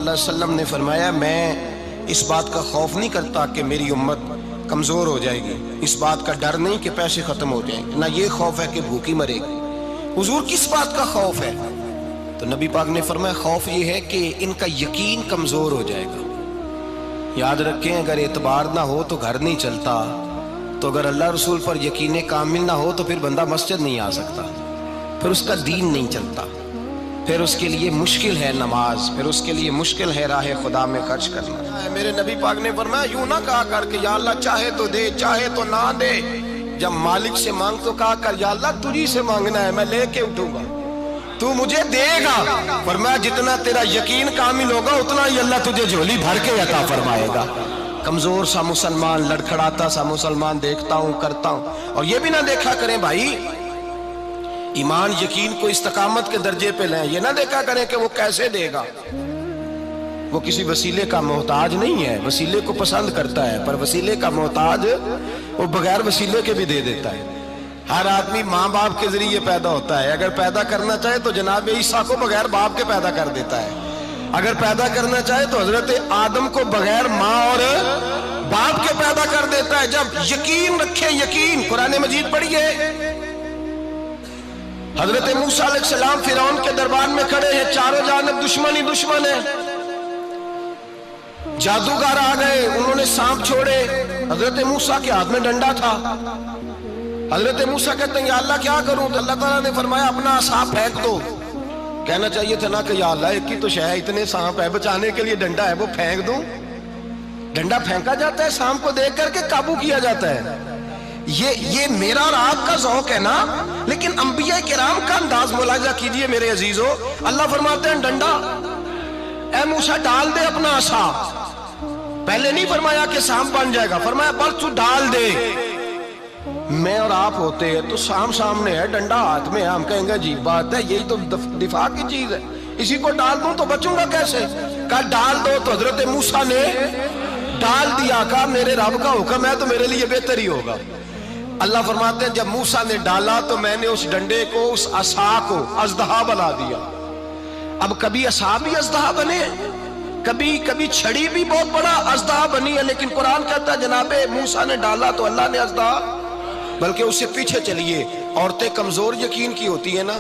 اللہ علیہ وسلم نے فرمایا میں اس بات کا خوف نہیں کرتا کہ میری امت کمزور ہو جائے گی، اس بات کا ڈر نہیں کہ پیسے ختم ہو جائیں گے، نہ یہ خوف ہے کہ بھوکی مرے گی۔ حضور کس بات کا خوف ہے؟ تو نبی پاک نے فرمایا خوف یہ ہے کہ ان کا یقین کمزور ہو جائے گا۔ یاد رکھیں اگر اعتبار نہ ہو تو گھر نہیں چلتا، تو اگر اللہ رسول پر یقین کامل نہ ہو تو پھر بندہ مسجد نہیں آ سکتا، پھر اس کا دین نہیں چلتا، پھر اس کے لیے مشکل ہے نماز، پھر اس کے لیے مشکل ہے راہ خدا میں خرچ کرنا۔ میرے نبی پاک نے فرمایا یوں نہ کہا کر کہ یا اللہ چاہے تو دے چاہے تو نہ دے، جب مالک سے مانگ تو کہا کر یا اللہ تجھی سے مانگنا ہے، میں لے کے اٹھوں گا، تو مجھے دے گا۔ فرمایا جتنا تیرا یقین کامل ہوگا اتنا ہی اللہ تجھے جھولی بھر کے عطا فرمائے گا۔ کمزور سا مسلمان، لڑکھڑاتا سا مسلمان دیکھتا ہوں کرتا ہوں، اور یہ بھی نہ دیکھا کریں بھائی ایمان یقین کو استقامت کے درجے پہ لیں، یہ نہ دیکھا کریں کہ وہ کیسے دے گا، وہ کسی وسیلے کا محتاج نہیں ہے، وسیلے کو پسند کرتا ہے، پر وسیلے کا محتاج وہ بغیر وسیلے کے بھی دے دیتا ہے۔ ہر آدمی ماں باپ کے ذریعے پیدا ہوتا ہے، اگر پیدا کرنا چاہے تو جناب عیسیٰ کو بغیر باپ کے پیدا کر دیتا ہے، اگر پیدا کرنا چاہے تو حضرت آدم کو بغیر ماں اور باپ کے پیدا کر دیتا ہے۔ جب یقین رکھیں، یقین قرآن مجید پڑھیے، حضرت موسیٰ علیہ السلام فرعون کے دربار میں کھڑے ہیں، چاروں جانب دشمن ہی دشمن ہے، جادوگر آ گئے، انہوں نے سانپ چھوڑے، حضرت موسیٰ کے ہاتھ میں ڈنڈا تھا۔ حضرت موسیٰ کہتے ہیں یا اللہ کیا کروں؟ تو اللہ تعالیٰ نے فرمایا اپنا عصا پھینک دو۔ کہنا چاہیے تھا نا کہ یا اللہ ایک ہی تو شے ہے، اتنے سانپ ہے، بچانے کے لیے ڈنڈا ہے وہ پھینک دوں؟ ڈنڈا پھینکا جاتا ہے، سانپ کو دیکھ کر کے قابو کیا جاتا ہے۔ یہ میرا اور آپ کا ذوق ہے نا، لیکن انبیاء کرام کا انداز ملاحظہ کیجئے میرے عزیزو۔ اللہ فرماتے ہیں ڈنڈا اے موسیٰ ڈال دے اپنا عصا، پہلے نہیں فرمایا کہ سانپ بن جائے گا، فرمایا بس تو ڈال دے۔ میں اور آپ ہوتے ہیں تو سانپ سامنے ہے، ڈنڈا ہاتھ میں ہے، ہم کہیں گے عجیب بات ہے، یہی تو دفاع کی چیز ہے، اسی کو ڈال دوں تو بچوں گا کیسے؟ کہا ڈال دو، تو حضرت موسیٰ نے ڈال دیا، کہا میرے رب کا حکم ہے تو میرے لیے بہتر ہی ہوگا۔ اللہ فرماتے ہیں جب موسیٰ نے ڈالا تو میں نے اس ڈنڈے کو، اس عصا کو اژدہا بنا دیا۔ اب کبھی عصا بھی اژدہا بنے، کبھی چھڑی بھی بہت بڑا اژدہا بنی ہے، لیکن قرآن کہتا ہے جناب موسیٰ نے ڈالا تو اللہ نے اژدہا، بلکہ اس سے پیچھے چلیے، عورتیں کمزور یقین کی ہوتی ہیں نا،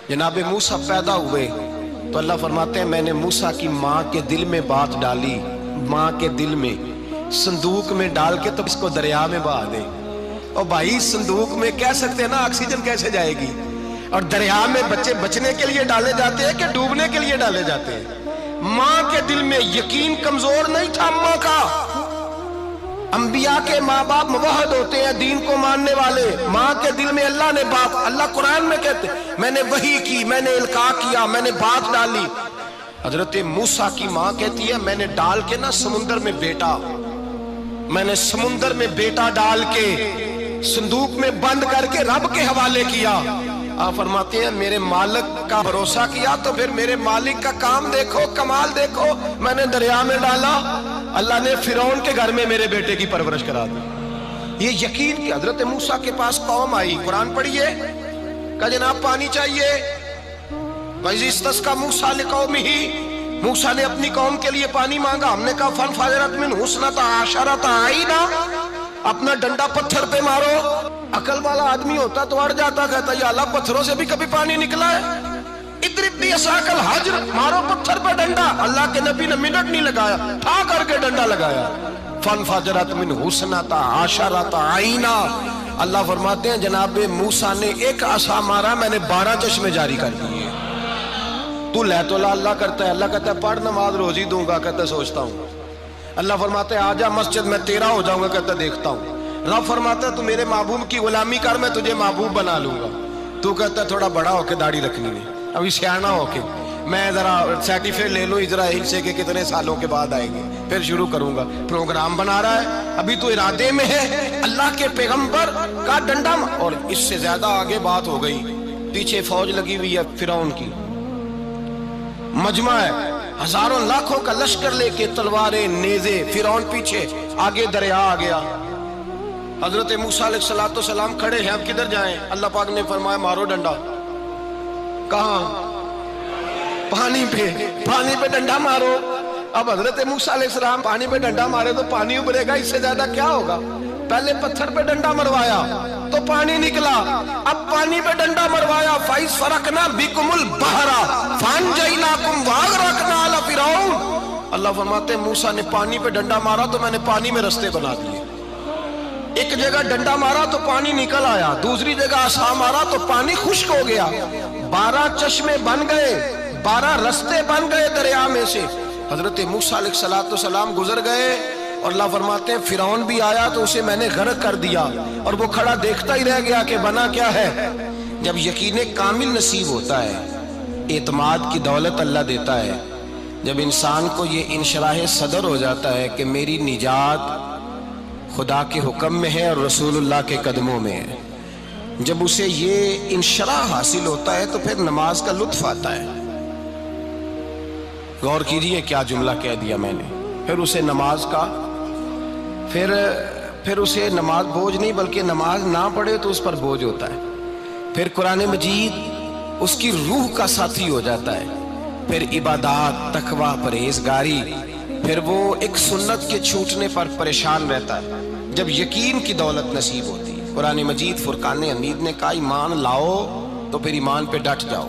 جناب موسیٰ پیدا ہوئے تو اللہ فرماتے ہیں میں نے موسیٰ کی ماں کے دل میں بات ڈالی، ماں کے دل میں صندوق میں ڈال کے تو اس کو دریا میں بہا دے۔ اور بھائی صندوق میں کہہ سکتے ہیں نا آکسیجن کیسے جائے گی، اور دریا میں بچے بچنے کے لیے ڈالے جاتے ہیں کہ ڈوبنے کے لیے ڈالے جاتے ہیں؟ ماں کے دل میں یقین کمزور نہیں تھا ماں کا۔ انبیاء کے ماں باپ موحد ہوتے ہیں، دین کو ماننے والے، ماں کے دل میں اللہ نے بات، اللہ قرآن میں کہتے ہیں میں نے وحی کی، میں نے القاء کیا، میں نے بات ڈالی۔ حضرت موسیٰ کی ماں کہتی ہے میں نے ڈال کے نا سمندر میں بیٹا، میں نے سمندر میں بیٹا ڈال کے صندوق میں بند کر کے رب کے حوالے کیا۔ آپ فرماتے ہیں میرے مالک کا بھروسہ کیا تو پھر میرے مالک کا کام دیکھو، کمال دیکھو، میں نے دریا میں ڈالا، اللہ نے فرعون کے گھر میں میرے بیٹے کی پرورش کرا دی۔ یہ یقین کہ حضرت موسیٰ کے پاس قوم آئی، قرآن پڑھیے، کہا جناب پانی چاہیے، وَإِذِ اسْتَسْقَىٰ مُوسَىٰ لِقَوْمِهِ، موسیٰ نے اپنی قوم کے لیے پانی مانگا، ہم نے کہا فَانْفَجَرَتْ مِنْهُ اثْنَتَا عَشَرَةَ عَيْنًا، اپنا ڈنڈا پتھر پہ مارو۔ عقل والا آدمی ہوتا تو اڑ جاتا، کہتا یا اللہ پتھروں سے بھی کبھی پانی نکلا ہے؟ اضرب بعصاک الحجر، مارو پتھر پہ ڈنڈا۔ اللہ کے نبی نے منٹ نہیں لگایا، ٹھا کر کے ڈنڈا لگایا، فَانْفَجَرَتْ مِنْهُ اثْنَتَا عَشَرَةَ عَيْنًا۔ اللہ فرماتے ہیں جناب موسیٰ نے ایک عصا مارا، میں نے 12 چشمے جاری کر دیے۔ تو لے تو لا اللہ کرتا ہے، اللہ کہتا ہے پڑھ نماز روزی دوں گا، کہتا ہے سوچتا ہوں۔ اللہ فرماتے ہیں آجا مسجد میں تیرا ہو جاؤں گا، کہتا ہے دیکھتا ہوں۔ رب فرماتا ہے تو میرے محبوب کی غلامی کر، میں تجھے محبوب بنا لوں گا۔ تو کہتا ہے تھوڑا بڑا ہو کے داڑھی رکھنی ہے، ابھی سیانا ہو کے میں ذرا سرٹیفکیٹ لے لوں اسرائیل سے کہ کتنے سالوں کے بعد آئیں گے، پھر شروع کروں گا۔ پروگرام بنا رہا ہے، ابھی تو ارادے میں ہے۔ اللہ کے پیغمبر کا ڈنڈا، اور اس سے زیادہ آگے بات ہو گئی، پیچھے فوج لگی ہوئی ہے فرعون کی، مجمع ہے، ہزاروں لاکھوں کا لشکر لے کے، تلواریں نیزے، فرعون پیچھے، آگے دریا آ گیا۔ حضرت موسیٰ علیہ السلام کھڑے ہیں، اب کدھر جائیں؟ اللہ پاک نے فرمایا مارو ڈنڈا۔ کہاں؟ پانی پہ ڈنڈا مارو. اب حضرت موسیٰ علیہ السلام پانی پہ ڈنڈا مارے تو پانی ابھرے گا، اس سے زیادہ کیا ہوگا؟ پہلے پتھر پہ ڈنڈا مروایا تو پانی نکلا، اب پانی پہ ڈنڈا مروایا فَإِذْ فَرَقْنَا بِكُمُ الْبَحْرَ فَأَنْجَيْنَاكُمْ وَأَغْرَقْنَا آلَ فِرْعَوْنَ. اللہ فرماتے ہیں موسیٰ نے پانی پہ ڈنڈا مارا تو میں نے پانی میں رستے بنا دیے. ایک جگہ ڈنڈا مارا تو پانی نکل آیا، دوسری جگہ عصا مارا تو پانی خشک ہو گیا. 12 چشمے بن گئے، 12 رستے بن گئے دریا میں سے. حضرت موسیٰ علیہ السلام گزر گئے اور اللہ فرماتے ہیں فرعون بھی آیا تو اسے میں نے غرق کر دیا اور وہ کھڑا دیکھتا ہی رہ گیا کہ بنا کیا ہے. جب یقین کامل نصیب ہوتا ہے، اعتماد کی دولت اللہ دیتا ہے، جب انسان کو یہ انشراح صدر ہو جاتا ہے کہ میری نجات خدا کے حکم میں ہے اور رسول اللہ کے قدموں میں ہے، جب اسے یہ انشراح حاصل ہوتا ہے تو پھر نماز کا لطف آتا ہے. غور کیجئے کیا جملہ کہہ دیا میں نے. پھر اسے نماز کا پھر اسے نماز بوجھ نہیں بلکہ نماز نہ پڑھے تو اس پر بوجھ ہوتا ہے. پھر قرآن مجید اس کی روح کا ساتھی ہو جاتا ہے. پھر عبادات، تقوی، پرہیزگاری، پھر وہ ایک سنت کے چھوٹنے پر پریشان رہتا ہے. جب یقین کی دولت نصیب ہوتی ہے، قرآن مجید فرقان حمید نے کہا ایمان لاؤ تو پھر ایمان پہ ڈٹ جاؤ،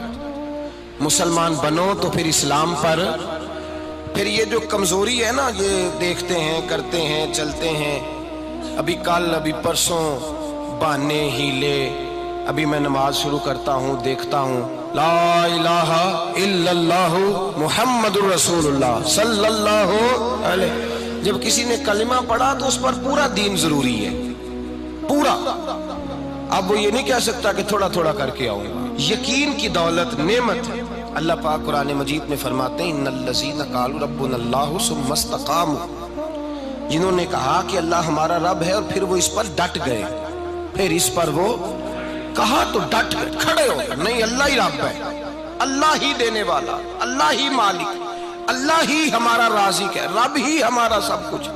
مسلمان بنو تو پھر اسلام پر. پھر یہ جو کمزوری ہے نا، یہ دیکھتے ہیں، کرتے ہیں، چلتے ہیں، ابھی کل ابھی پرسوں بہانے ہیلے، ابھی میں نماز شروع کرتا ہوں دیکھتا ہوں لا الہ الا اللہ محمد الرسول اللہ صلی اللہ علیہ. جب کسی نے کلمہ پڑھا تو اس پر پورا دین ضروری ہے، پورا. اب وہ یہ نہیں کہہ سکتا کہ تھوڑا تھوڑا کر کے آؤں گا. یقین کی دولت نعمت ہے. اللہ پاک قرآن مجید میں فرماتے ہیں ان الذین قالوا ربنا اللہ ثم استقاموا، جنہوں نے کہا کہ اللہ ہمارا رب ہے اور پھر وہ اس پر ڈٹ گئے. پھر اس پر وہ کہا تو ڈٹ گئے، کھڑے ہو گئے. نہیں، اللہ ہی رب ہے، اللہ ہی دینے والا، اللہ ہی مالک، اللہ ہی ہمارا رازق ہے، رب ہی ہمارا سب کچھ.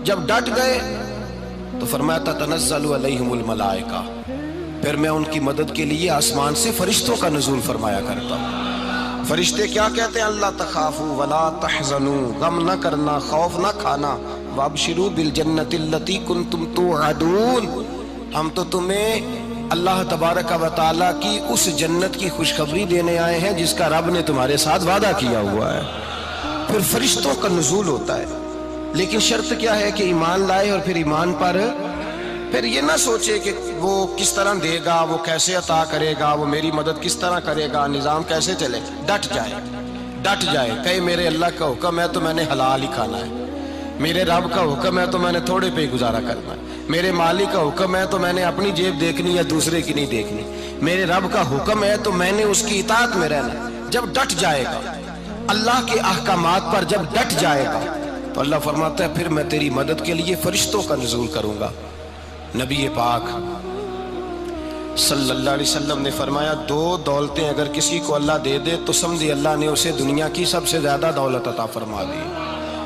جب ڈٹ گئے تو فرمایا تتنزل علیہم الملائکہ، پھر میں ان کی مدد کے لیے آسمان سے فرشتوں کا نزول فرمایا کرتا ہوں. فرشتے کیا کہتے ہیں؟ اللہ تخافوا ولا تحزنوا، غم نہ کرنا، خوف نہ کھانا، وابشروا بالجنۃ التی کنتم توعدون، ہم تو تمہیں اللہ تبارک و تعالیٰ کی اس جنت کی خوشخبری دینے آئے ہیں جس کا رب نے تمہارے ساتھ وعدہ کیا ہوا ہے. پھر فرشتوں کا نزول ہوتا ہے، لیکن شرط کیا ہے کہ ایمان لائے اور پھر ایمان پر پھر یہ نہ سوچے کہ وہ کس طرح دے گا، وہ کیسے عطا کرے گا، وہ میری مدد کس طرح کرے گا، نظام کیسے چلے. ڈٹ جائے کہے میرے اللہ کا حکم ہے تو میں نے حلال ہی کھانا ہے، میرے رب کا حکم ہے تو میں نے تھوڑے پہ گزارا کرنا ہے، میرے مالک کا حکم ہے تو میں نے اپنی جیب دیکھنی یا دوسرے کی نہیں دیکھنی، میرے رب کا حکم ہے تو میں نے اس کی اطاعت میں رہنا. جب ڈٹ جائے گا اللہ کے احکامات پر، جب ڈٹ جائے گا تو اللہ فرماتا ہے پھر میں تیری مدد کے لیے فرشتوں کا نزول کروں گا. نبی پاک صلی اللہ علیہ وسلم نے فرمایا 2 دولتیں اگر کسی کو اللہ دے دے تو سمجھے اللہ نے اسے دنیا کی سب سے زیادہ دولت عطا فرما دی.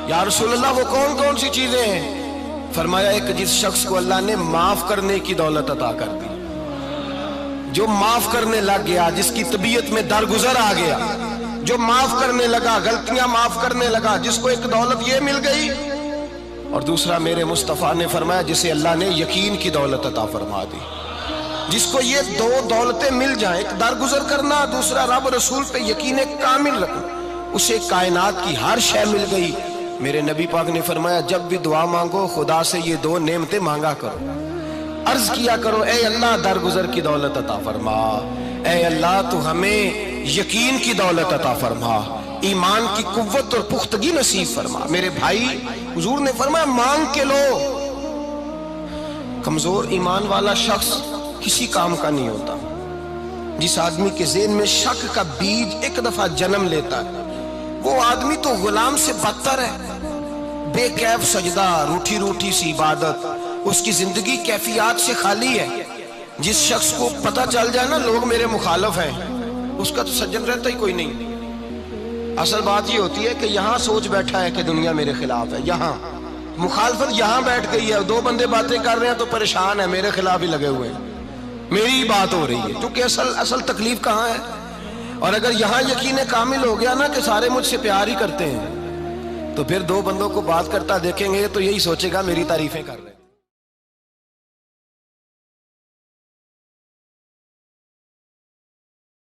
یا رسول اللہ وہ کون کون سی چیزیں ہیں؟ فرمایا ایک جس شخص کو اللہ نے معاف کرنے کی دولت عطا کر دی، جو معاف کرنے لگ گیا، جس کی طبیعت میں درگزر آ گیا، جو معاف کرنے لگا، غلطیاں معاف کرنے لگا، جس کو ایک دولت یہ مل گئی. اور دوسرا میرے مصطفیٰ نے فرمایا جسے اللہ نے یقین کی دولت عطا فرما دی. جس کو یہ 2 دولتیں مل جائیں، ایک درگزر کرنا، دوسرا رب رسول پہ یقین کامل رکھنا، اسے کائنات کی ہر شے مل گئی. میرے نبی پاک نے فرمایا جب بھی دعا مانگو خدا سے یہ 2 نعمتیں مانگا کرو، عرض کیا کرو اے اللہ درگزر کی دولت عطا فرما، اے اللہ تو ہمیں یقین کی دولت عطا فرما، ایمان کی قوت اور پختگی نصیب فرما. میرے بھائی حضور نے فرمایا مانگ کے لو. کمزور ایمان والا شخص کسی کام کا نہیں ہوتا. جس آدمی کے ذہن میں شک کا بیج ایک دفعہ جنم لیتا ہے وہ آدمی تو غلام سے بدتر ہے. بے کیف سجدہ، روٹھی روٹھی سی عبادت، اس کی زندگی کیفیات سے خالی ہے. جس شخص کو پتہ چل جائے نا لوگ میرے مخالف ہیں، اس کا تو سجن رہتا ہی کوئی نہیں. اصل بات یہ ہوتی ہے کہ یہاں سوچ بیٹھا ہے کہ دنیا میرے خلاف ہے، یہاں مخالفت یہاں بیٹھ گئی ہے، 2 بندے باتیں کر رہے ہیں تو پریشان ہے، میرے خلاف ہی لگے ہوئے ہیں، میری بات ہو رہی ہے. کیونکہ اصل تکلیف کہاں ہے؟ اور اگر یہاں یقین کامل ہو گیا نا کہ سارے مجھ سے پیار ہی کرتے ہیں، تو پھر دو بندوں کو بات کرتا دیکھیں گے تو یہی سوچے گا میری تعریفیں کر رہے ہیں۔